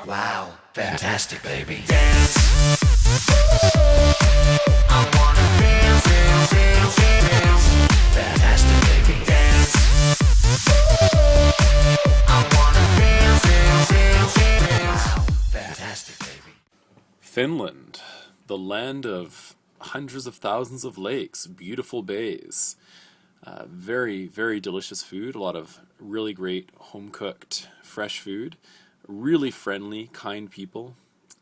Wow, fantastic, baby. Dance. I wanna dance, dance, dance, dance. Fantastic, baby. Dance. I wanna dance, dance, dance, dance. Wow, fantastic, baby. Finland, the land of hundreds of thousands of lakes, beautiful bays, very, very delicious food, a lot of really great home-cooked, fresh food, really friendly, kind people,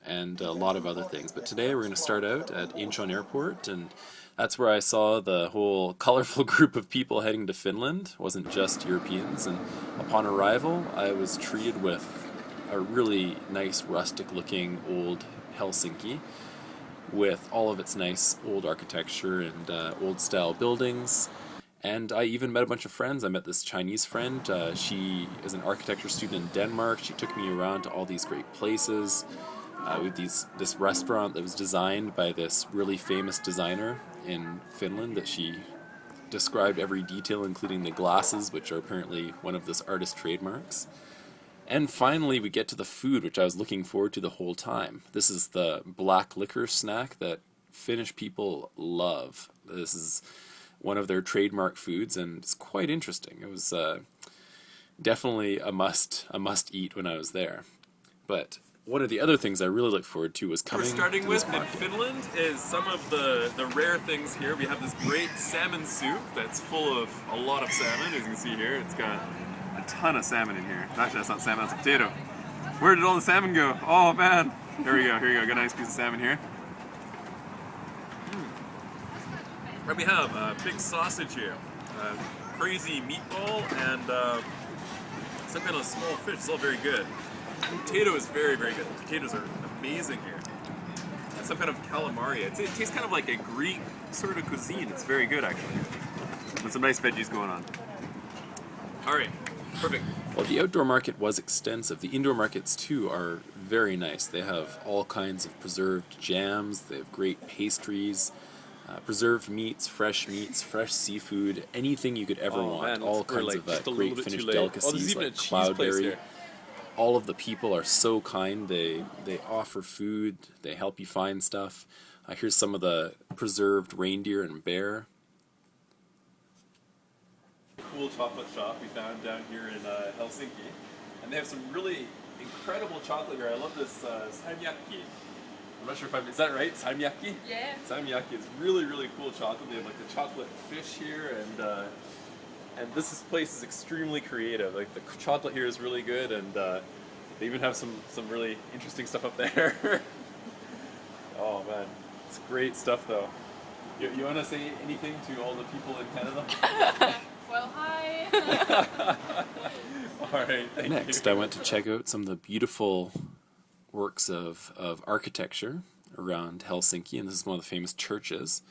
and a lot of other things. But today we're going to start out at Incheon Airport, and that's where I saw the whole colorful group of people heading to Finland. It wasn't just Europeans, and upon arrival I was treated with a really nice rustic-looking old Helsinki, with all of its nice old architecture and old-style buildings. And I even met a bunch of friends. I met this Chinese friend. She is an architecture student in Denmark. She took me around to all these great places. We have this restaurant that was designed by this really famous designer in Finland that she described every detail, including the glasses, which are apparently one of this artist's trademarks. And finally, we get to the food, which I was looking forward to the whole time. This is the black licorice snack that Finnish people love. This is one of their trademark foods, and it's quite interesting. It was definitely a must eat when I was there. But one of the other things I really look forward to was coming We're starting to with this in market. Finland is some of the rare things here. We have this great salmon soup that's full of a lot of salmon, as you can see here. It's got a ton of salmon in here. Actually, that's not salmon, that's a potato. Where did all the salmon go? Oh man! Here we go, got a nice piece of salmon here. And we have a big sausage here, a crazy meatball, and some kind of small fish. It's all very good. The potato is very, very good. The potatoes are amazing here. And some kind of calamari. It tastes kind of like a Greek sort of cuisine. It's very good, actually. With some nice veggies going on. All right, perfect. Well, the outdoor market was extensive. The indoor markets, too, are very nice. They have all kinds of preserved jams. They have great pastries. Preserved meats, fresh seafood, anything you could ever want. Man, all we're, kinds like, of just a little great bit Finnish too late. delicacies There's even like a cheese place cloudberry. here. All of the people are so kind. They offer food. They help you find stuff. Here's some of the preserved reindeer and bear. Cool chocolate shop we found down here in Helsinki, and they have some really incredible chocolate here. I love this salmiakki. I'm not sure if is that right? Salmiakki? Yeah. Salmiakki is really, really cool chocolate. They have like the chocolate fish here, and this place is extremely creative. Like the chocolate here is really good, and they even have some really interesting stuff up there. Oh man, it's great stuff though. You want to say anything to all the people in Canada? Well, hi. All right, thank you. Next, I went to check out some of the beautiful works of architecture around Helsinki, and this is one of the famous churches.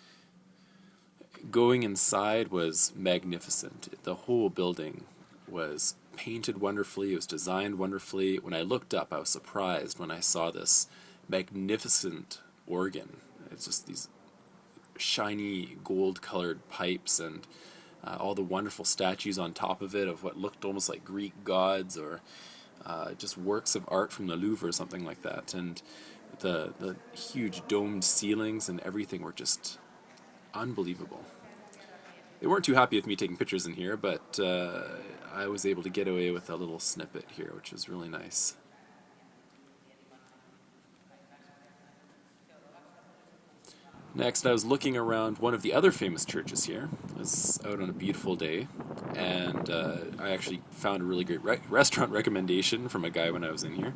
Going inside was magnificent. The whole building was painted wonderfully, it was designed wonderfully. When I looked up, I was surprised when I saw this magnificent organ. It's just these shiny gold-colored pipes and all the wonderful statues on top of it of what looked almost like Greek gods or just works of art from the Louvre or something like that. And the huge domed ceilings and everything were just unbelievable. They weren't too happy with me taking pictures in here, but I was able to get away with a little snippet here, which was really nice. Next, I was looking around one of the other famous churches here. It was out on a beautiful day, and I actually found a really great restaurant recommendation from a guy when I was in here.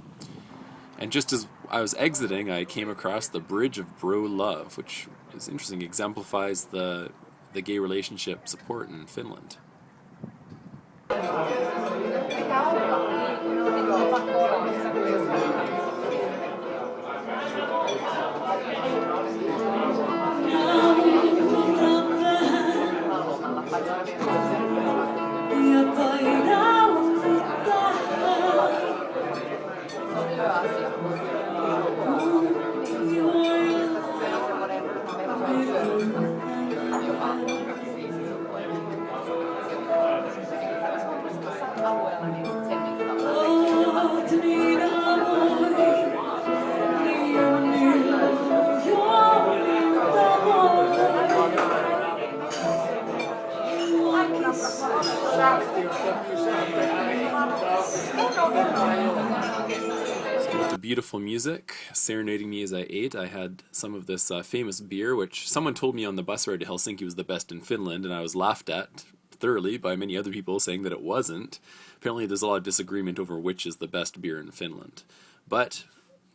And just as I was exiting, I came across the Bridge of Bro Love, which is interesting, exemplifies the gay relationship support in Finland. alueella, niin sen the beautiful music serenading me as I ate. I had some of this famous beer, which someone told me on the bus ride to Helsinki was the best in Finland, and I was laughed at thoroughly by many other people saying that it wasn't. Apparently there's a lot of disagreement over which is the best beer in Finland. But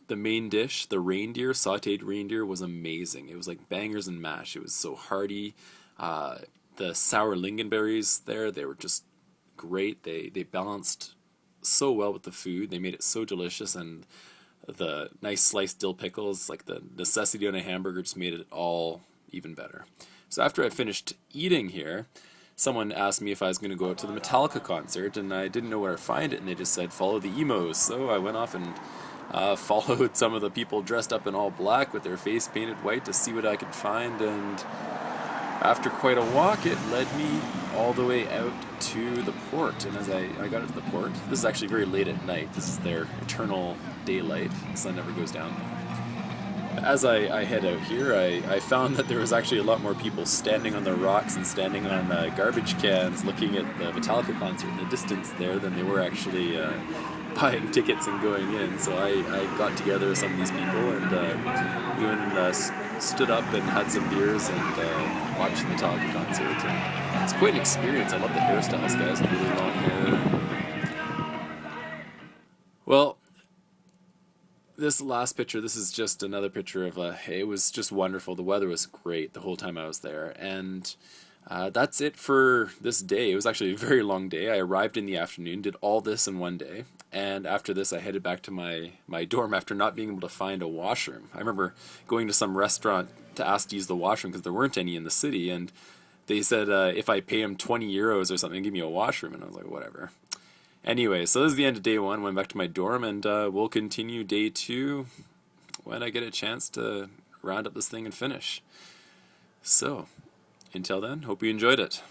the main dish, the reindeer, sautéed reindeer, was amazing. It was like bangers and mash. It was so hearty. The sour lingonberries there, they were just great. They balanced so well with the food. They made it so delicious, and the nice sliced dill pickles, like the necessity on a hamburger, just made it all even better. So after I finished eating here, someone asked me if I was going to go out to the Metallica concert, and I didn't know where to find it, and they just said follow the emos. So I went off and followed some of the people dressed up in all black with their face painted white to see what I could find, and after quite a walk, it led me all the way out to the port. And as I got into the port, this is actually very late at night. This is their eternal daylight. The sun never goes down. As I head out here, I found that there was actually a lot more people standing on the rocks and standing on garbage cans looking at the Metallica concert in the distance there than they were actually buying tickets and going in. So I got together with some of these people, and we went and stood up and had some beers and watched the Metallica concert. And it's quite an experience. I love the hairstyles, guys, with really long hair. Well, this last picture, this is just another picture of it was just wonderful. The weather was great the whole time I was there, and that's it for this day. It was actually a very long day. I arrived in the afternoon, did all this in one day, and after this I headed back to my dorm after not being able to find a washroom. I remember going to some restaurant to ask to use the washroom because there weren't any in the city, and they said if I pay them 20 euros or something, give me a washroom, and I was like, whatever. Anyway, so this is the end of day one. Went back to my dorm, and we'll continue day two when I get a chance to round up this thing and finish. So, until then, hope you enjoyed it.